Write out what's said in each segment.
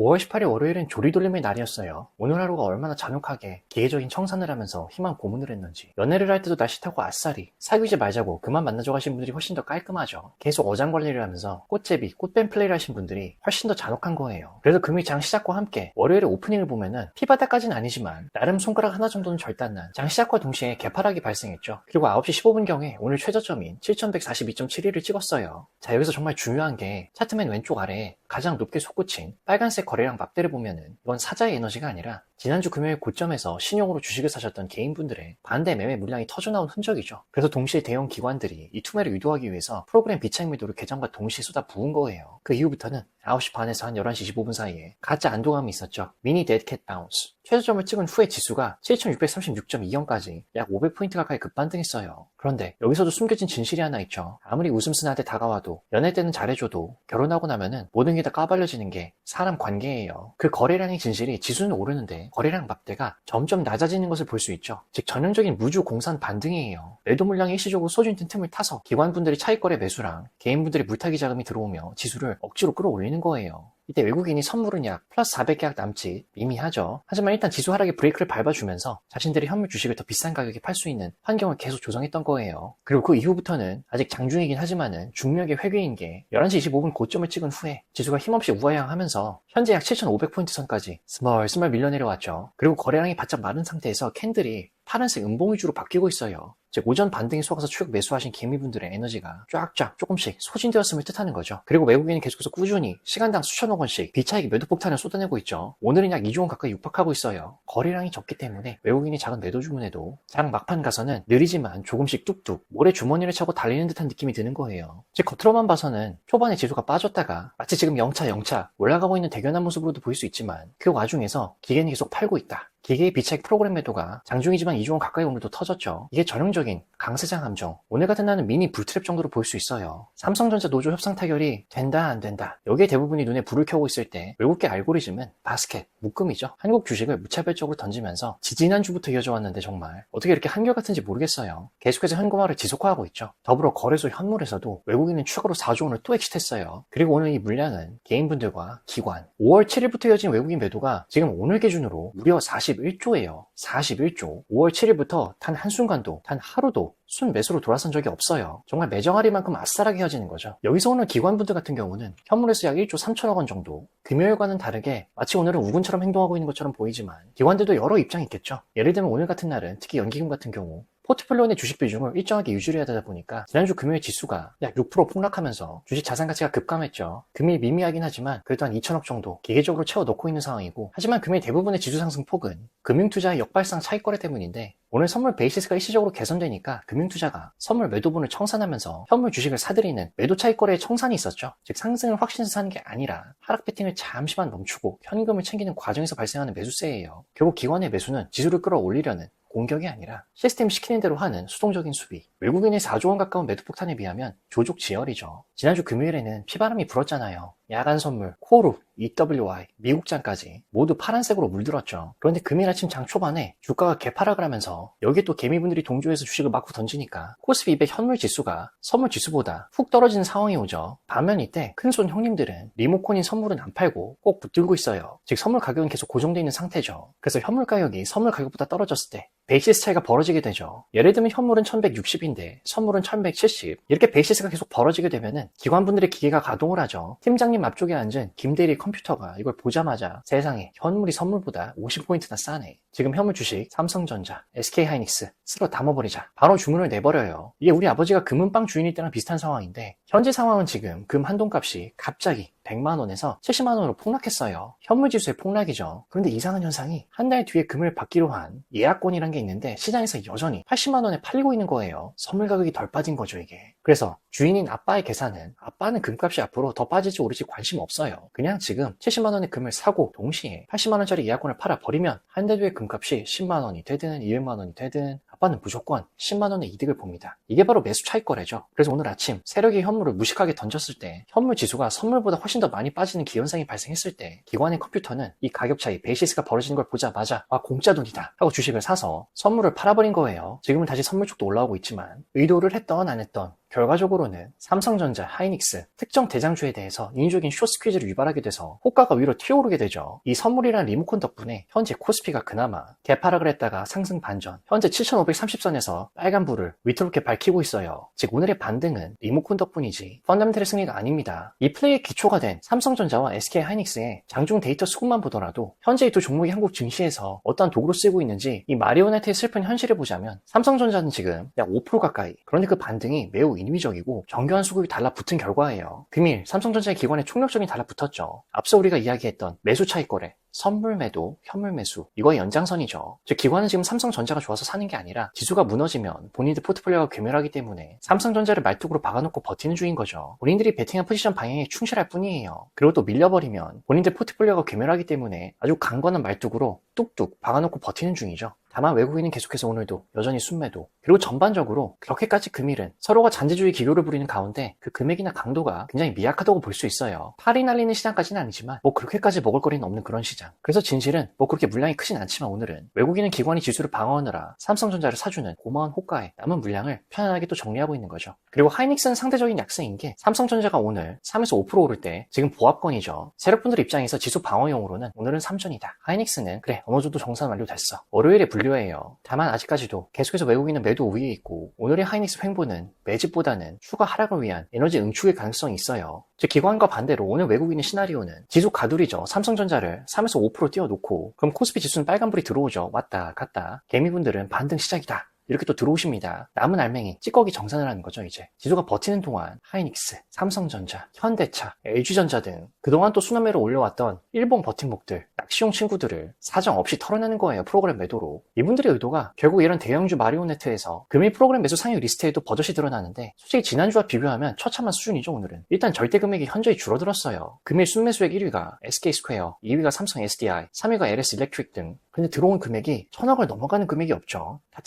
5월 18일 월요일은 조리돌림의 날이었어요. 오늘 하루가 얼마나 잔혹하게 기계적인 청산을 하면서 희망 고문을 했는지. 연애를 할 때도 날씨 타고 아싸리 사귀지 말자고 그만 만나자고 하신 분들이 훨씬 더 깔끔하죠. 계속 어장관리를 하면서 꽃제비, 꽃뱀 플레이를 하신 분들이 훨씬 더 잔혹한 거예요. 그래서 금일 장 시작과 함께 월요일에 오프닝을 보면은 피바다까지는 아니지만 나름 손가락 하나 정도는 절단난 장 시작과 동시에 개파락이 발생했죠. 그리고 9시 15분경에 오늘 최저점인 7142.71을 찍었어요. 자, 여기서 정말 중요한 게 차트맨 왼쪽 아래에 가장 높게 솟구친 빨간색 거래량 막대를 보면은 이건 사자의 에너지가 아니라 지난주 금요일 고점에서 신용으로 주식을 사셨던 개인분들의 반대 매매 물량이 터져나온 흔적이죠. 그래서 동시에 대형 기관들이 이 투매를 유도하기 위해서 프로그램 비차익 매도를 개장과 동시에 쏟아 부은 거예요. 그 이후부터는 9시 반에서 한 11시 25분 사이에 가짜 안도감이 있었죠. 미니 데드캣 바운스. 최저점을 찍은 후에 지수가 7636.20까지 약 500포인트 가까이 급반등했어요. 그런데 여기서도 숨겨진 진실이 하나 있죠. 아무리 웃음쓰나한테 다가와도 연애 때는 잘해줘도 결혼하고 나면은 모든 게 다 까발려지는 게 사람 관계예요. 그 거래량의 진실이 지수는 오르는데 거래량 막대가 점점 낮아지는 것을 볼 수 있죠. 즉 전형적인 무주 공산 반등이에요. 매도 물량이 일시적으로 쏟아진 틈을 타서 기관분들이 차익거래 매수랑 개인분들이 물타기 자금이 들어오며 지수를 억지로 끌어올리는 거예요. 이때 외국인이 선물은 약 플러스 400계약 남짓 미미하죠. 하지만 일단 지수 하락의 브레이크를 밟아주면서 자신들의 현물 주식을 더 비싼 가격에 팔 수 있는 환경을 계속 조성했던 거예요. 그리고 그 이후부터는 아직 장중이긴 하지만은 중력의 회귀인 게 11시 25분 고점을 찍은 후에 지수가 힘없이 우하향하면서 현재 약 7500포인트 선까지 스멀스멀 밀려 내려왔죠. 그리고 거래량이 바짝 마른 상태에서 캔들이 파란색 음봉 위주로 바뀌고 있어요. 즉 오전 반등에 속아서 추격 매수하신 개미분들의 에너지가 쫙쫙 조금씩 소진되었음을 뜻하는 거죠. 그리고 외국인은 계속해서 꾸준히 시간당 수천억 원씩 비차익 매도 폭탄을 쏟아내고 있죠. 오늘은 약 2조 원 가까이 육박하고 있어요. 거래량이 적기 때문에 외국인이 작은 매도 주문해도 장 막판 가서는 느리지만 조금씩 뚝뚝 모래 주머니를 차고 달리는 듯한 느낌이 드는 거예요. 즉 겉으로만 봐서는 초반에 지수가 빠졌다가 마치 지금 영차 올라가고 있는 대견한 모습으로도 보일 수 있지만 그 와중에서 기계는 계속 팔고 있다. 기계의 비차익 프로그램 매도가 장중이지만 2조 원 가까이 오늘도 터졌죠. 이게 전형적인 강세장 함정, 오늘 같은 날은 미니 불트랩 정도로 보일 수 있어요. 삼성전자 노조 협상 타결이 된다 안 된다, 여기에 대부분이 눈에 불을 켜고 있을 때 외국계 알고리즘은 바스켓, 묶음이죠. 한국 주식을 무차별적으로 던지면서 지지난주부터 이어져 왔는데 정말 어떻게 이렇게 한결같은지 모르겠어요. 계속해서 현금화를 지속화하고 있죠. 더불어 거래소 현물에서도 외국인은 추가로 4조 원을 또 엑시트했어요. 그리고 오늘 이 물량은 개인분들과 기관, 5월 7일부터 이어진 외국인 매도가 지금 오늘 기준으로 무려 41조예요. 41조. 5월 7일부터 단 한순간도, 단 하루도 순매수로 돌아선 적이 없어요. 정말 매정하리만큼 아싸라게 헤어지는 거죠. 여기서 오늘 기관분들 같은 경우는 현물에서 약 1조 3천억 원 정도. 금요일과는 다르게 마치 오늘은 우군처럼 행동하고 있는 것처럼 보이지만 기관들도 여러 입장이 있겠죠. 예를 들면 오늘 같은 날은 특히 연기금 같은 경우 포트폴리오 내 주식 비중을 일정하게 유지를 해야 되다 보니까 지난주 금요일 지수가 약 6% 폭락하면서 주식 자산 가치가 급감했죠. 금일 미미하긴 하지만 그래도 한 2천억 정도 기계적으로 채워넣고 있는 상황이고, 하지만 금일 대부분의 지수 상승 폭은 금융투자의 역발상 차익거래 때문인데 오늘 선물 베이시스가 일시적으로 개선되니까 금융투자가 선물 매도분을 청산하면서 현물 주식을 사들이는 매도 차익거래의 청산이 있었죠. 즉 상승을 확신해서 사는 게 아니라 하락 배팅을 잠시만 멈추고 현금을 챙기는 과정에서 발생하는 매수세예요. 결국 기관의 매수는 지수를 끌어올리려는 공격이 아니라 시스템 시키는 대로 하는 수동적인 수비. 외국인의 4조 원 가까운 매도 폭탄에 비하면 조족지열이죠. 지난주 금요일에는 피바람이 불었잖아요. 야간 선물, 코르, EWI, 미국장까지 모두 파란색으로 물들었죠. 그런데 금일 아침 장 초반에 주가가 개파락을 하면서 여기에 또 개미분들이 동조해서 주식을 마구 던지니까 코스피 200 현물 지수가 선물 지수보다 훅 떨어지는 상황이 오죠. 반면 이때 큰손 형님들은 리모컨인 선물은 안 팔고 꼭 붙들고 있어요. 즉 선물 가격은 계속 고정되어 있는 상태죠. 그래서 현물 가격이 선물 가격보다 떨어졌을 때 베이시스 차이가 벌어지게 되죠. 예를 들면 현물은 1160인데 선물은 1170, 이렇게 베이시스가 계속 벌어지게 되면은 기관분들의 기계가 가동을 하죠. 팀장님 앞쪽에 앉은 김대리 컴퓨터가 이걸 보자마자 세상에 현물이 선물보다 50포인트나 싸네, 지금 현물 주식 삼성전자, SK하이닉스 쓸어 담아버리자, 바로 주문을 내버려요. 이게 우리 아버지가 금은방 주인일 때랑 비슷한 상황인데 현재 상황은 지금 금 한돈값이 갑자기 100만원에서 70만원으로 폭락했어요. 현물지수의 폭락이죠. 그런데 이상한 현상이 한 달 뒤에 금을 받기로 한 예약권이란 게 있는데 시장에서 여전히 80만원에 팔리고 있는 거예요. 선물 가격이 덜 빠진 거죠 이게. 그래서 주인인 아빠의 계산은 아빠는 금값이 앞으로 더 빠질지 오를지 관심 없어요. 그냥 지금 70만원의 금을 사고 동시에 80만원짜리 예약권을 팔아버리면 한 달 뒤에 금값이 10만원이 되든 200만원이 되든 아빠는 무조건 10만원의 이득을 봅니다. 이게 바로 매수 차익거래죠. 그래서 오늘 아침 세력이 현물을 무식하게 던졌을 때 현물 지수가 선물보다 훨씬 더 많이 빠지는 기현상이 발생했을 때 기관의 컴퓨터는 이 가격 차이, 베이시스가 벌어지는 걸 보자마자 아 공짜 돈이다 하고 주식을 사서 선물을 팔아버린 거예요. 지금은 다시 선물 쪽도 올라오고 있지만 의도를 했던 안 했던 결과적으로는 삼성전자, 하이닉스, 특정 대장주에 대해서 인위적인 숏스퀴즈를 유발하게 돼서 호가가 위로 튀어오르게 되죠. 이 선물이란 리모컨 덕분에 현재 코스피가 그나마 개파락을 했다가 상승 반전, 현재 7,530선에서 빨간불을 위태롭게 밝히고 있어요. 즉 오늘의 반등은 리모컨 덕분이지 펀더멘털의 승리가 아닙니다. 이 플레이의 기초가 된 삼성전자와 SK하이닉스의 장중 데이터 수급만 보더라도 현재 이 두 종목이 한국 증시에서 어떠한 도구로 쓰고 있는지 이 마리오네트의 슬픈 현실을 보자면 삼성전자는 지금 약 5% 가까이, 그런데 그 반등이 매우 인위적이고 정교한 수급이 달라붙은 결과예요. 금일 삼성전자의 기관에 총력적인 달라붙었죠. 앞서 우리가 이야기했던 매수 차익 거래, 선물 매도, 현물 매수, 이거의 연장선이죠. 즉 기관은 지금 삼성전자가 좋아서 사는 게 아니라 지수가 무너지면 본인들 포트폴리오가 괴멸하기 때문에 삼성전자를 말뚝으로 박아놓고 버티는 중인 거죠. 본인들이 베팅한 포지션 방향에 충실할 뿐이에요. 그리고 또 밀려버리면 본인들 포트폴리오가 괴멸하기 때문에 아주 강건한 말뚝으로 뚝뚝 박아놓고 버티는 중이죠. 다만 외국인은 계속해서 오늘도 여전히 순매도, 그리고 전반적으로 그렇게까지 금일은 서로가 잔재주의 기교를 부리는 가운데 그 금액이나 강도가 굉장히 미약하다고 볼 수 있어요. 팔이 날리는 시장까지는 아니지만 뭐 그렇게까지 먹을 거리는 없는 그런 시장. 그래서 진실은 뭐 그렇게 물량이 크진 않지만 오늘은 외국인은 기관이 지수를 방어하느라 삼성전자를 사주는 고마운 호가에 남은 물량을 편안하게 또 정리하고 있는 거죠. 그리고 하이닉스는 상대적인 약세인 게 삼성전자가 오늘 3에서 5% 오를 때 지금 보합권이죠. 세력분들 입장에서 지수 방어용으로는 오늘은 3전이다. 하이닉스는 그래 어느 정도 정산 완료됐어. 월요일에 분류해요. 다만 아직까지도 계속해서 외국인은 매도 우위에 있고 오늘의 하이닉스 횡보는 매집보다는 추가 하락을 위한 에너지 응축의 가능성이 있어요. 즉 기관과 반대로 오늘 외국인의 시나리오는 지수 가두리죠. 삼성전자를 3에서 5% 띄워놓고 그럼 코스피 지수는 빨간불이 들어오죠. 왔다 갔다. 개미분들은 반등 시작이다. 이렇게 또 들어오십니다. 남은 알맹이 찌꺼기 정산을 하는 거죠. 이제 지수가 버티는 동안 하이닉스, 삼성전자, 현대차, LG전자 등 그동안 또 순환매로 올려왔던 일본 버팀목들, 낚시용 친구들을 사정없이 털어내는 거예요. 프로그램 매도로. 이분들의 의도가 결국 이런 대형주 마리오네트에서 금일 프로그램 매수 상위 리스트에도 버젓이 드러나는데 솔직히 지난주와 비교하면 처참한 수준이죠. 오늘은 일단 절대 금액이 현저히 줄어들었어요. 금일 순매수액 1위가 SK스퀘어, 2위가 삼성 SDI, 3위가 LS 일렉트릭 등. 근데 들어온 금액이 1,000억을 넘어가는 금액이 없죠. 다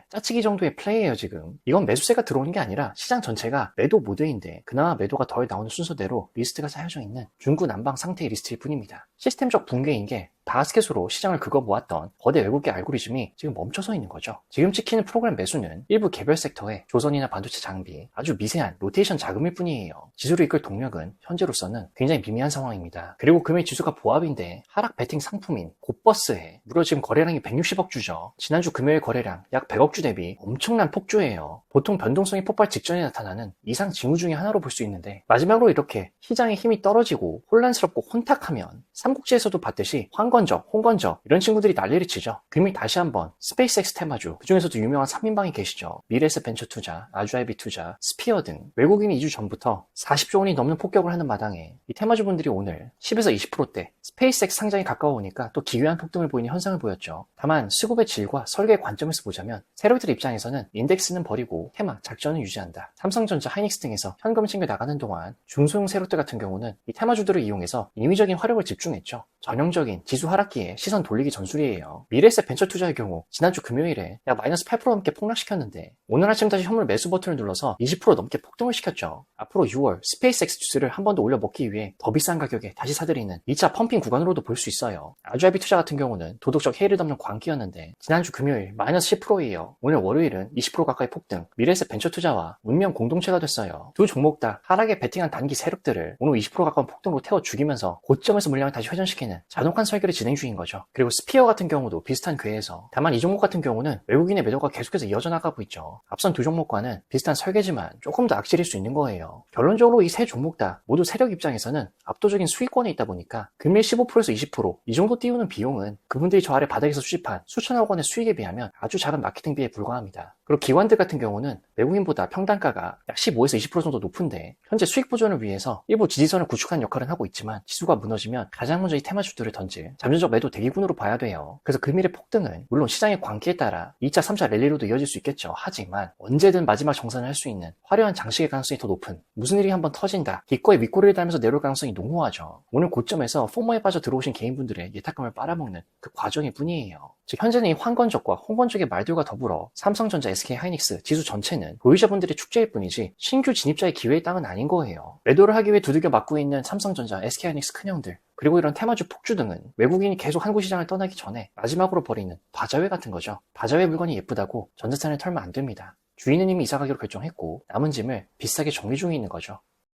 짜치기 정도의 플레이예요. 지금 이건 매수세가 들어오는 게 아니라 시장 전체가 매도 모드인데 그나마 매도가 덜 나오는 순서대로 리스트가 짜여져 있는 중구난방 상태의 리스트일 뿐입니다. 시스템적 붕괴인 게 바스켓으로 시장을 긁어모았던 거대 외국계 알고리즘이 지금 멈춰서 있는 거죠. 지금 찍히는 프로그램 매수는 일부 개별 섹터의 조선이나 반도체 장비, 아주 미세한 로테이션 자금일 뿐이에요. 지수를 이끌 동력은 현재로서는 굉장히 미미한 상황입니다. 그리고 금일 지수가 보합인데 하락 베팅 상품인 곧버스에 무려 지금 거래량이 160억 주죠. 지난주 금요일 거래량 약 100억 주 대비 엄청난 폭주예요. 보통 변동성이 폭발 직전에 나타나는 이상 징후 중에 하나로 볼 수 있는데 마지막으로 이렇게 시장의 힘이 떨어지고 혼란스럽고 혼탁하면 삼국지에서도 봤듯이 황건적, 홍건적 이런 친구들이 난리를 치죠. 금일 다시 한번 스페이스X 테마주, 그중에서도 유명한 3인방이 계시죠. 미래에셋 벤처 투자, 아주아이비 투자, 스피어 등 외국인이 2주 전부터 40조 원이 넘는 폭격을 하는 마당에 이 테마주분들이 오늘 10에서 20%대 스페이스X 상장이 가까우니까 또 기괴한 폭등을 보이는 현상을 보였죠. 다만 수급의 질과 설계의 관점에서 보자면 세력들 입장에서는 인덱스는 버리고 테마, 작전을 유지한다. 삼성전자, 하이닉스 등에서 현금을 챙겨 나가는 동안 중소형 세력들 같은 경우는 이 테마주들을 이용해서 인위적인 화력을 집중했죠. 전형적인 지수 하락기에 시선 돌리기 전술이에요. 미래에셋 벤처 투자의 경우 지난주 금요일에 약 마이너스 8% 넘게 폭락시켰는데 오늘 아침 다시 현물 매수 버튼을 눌러서 20% 넘게 폭등을 시켰죠. 앞으로 6월 스페이스X 주스를 한 번 더 올려 먹기 위해 더 비싼 가격에 다시 사들이는 2차 펌핑 구간으로도 볼 수 있어요. 아주아이비 투자 같은 경우는 도덕적 해이를 덮는 광기였는데 지난주 금요일 마이너스 10%예요. 오늘 월요일은 20% 가까이 폭등, 미래에셋 벤처 투자와 운명 공동체가 됐어요. 두 종목 다 하락에 베팅한 단기 세력들을 오늘 20% 가까운 폭등으로 태워 죽이면서 고점에서 물량을 다시 회전시키는 잔혹한 설계를 진행 중인 거죠. 그리고 스피어 같은 경우도 비슷한 궤에서, 다만 이 종목 같은 경우는 외국인의 매도가 계속해서 이어져 나가고 있죠. 앞선 두 종목과는 비슷한 설계지만 조금 더 악질일 수 있는 거예요. 결론적으로 이 세 종목 다 모두 세력 입장에서는 압도적인 수익권에 있다 보니까 금일 15%에서 20%, 이 정도 띄우는 비용은 그분들이 저 아래 바닥에서 수집한 수천억 원의 수익에 비하면 아주 작은 마케팅비에 불과합니다. 그리고 기관들 같은 경우는 외국인보다 평단가가 약 15에서 20% 정도 높은데 현재 수익 보존을 위해서 일부 지지선을 구축하는 역할은 하고 있지만 지수가 무너지면 가장 먼저 이 테마주들을 던질 잠재적 매도 대기군으로 봐야 돼요. 그래서 금일의 폭등은 물론 시장의 광기에 따라 2차, 3차 랠리로도 이어질 수 있겠죠. 하지만 언제든 마지막 정산을 할 수 있는 화려한 장식의 가능성이 더 높은, 무슨 일이 한번 터진다, 기꺼이 윗꼬리를 달면서 내려올 가능성이 농후하죠. 오늘 고점에서 포머에 빠져 들어오신 개인분들의 예탁감을 빨아먹는 그 과정일 뿐이에요. 즉 현재는 이 황건적과 홍건적의 말들과 더불어 삼성전자, SK하이닉스, 지수 전체는 보유자분들의 축제일 뿐이지 신규 진입자의 기회의 땅은 아닌 거예요. 매도를 하기 위해 두들겨 맞고 있는 삼성전자, SK하이닉스 큰형들, 그리고 이런 테마주 폭주 등은 외국인이 계속 한국 시장을 떠나기 전에 마지막으로 버리는 바자회 같은 거죠. 바자회 물건이 예쁘다고 전재산을 털면 안 됩니다. 주인은 이미 이사 가기로 결정했고 남은 짐을 비싸게 정리 중에 있는 거죠.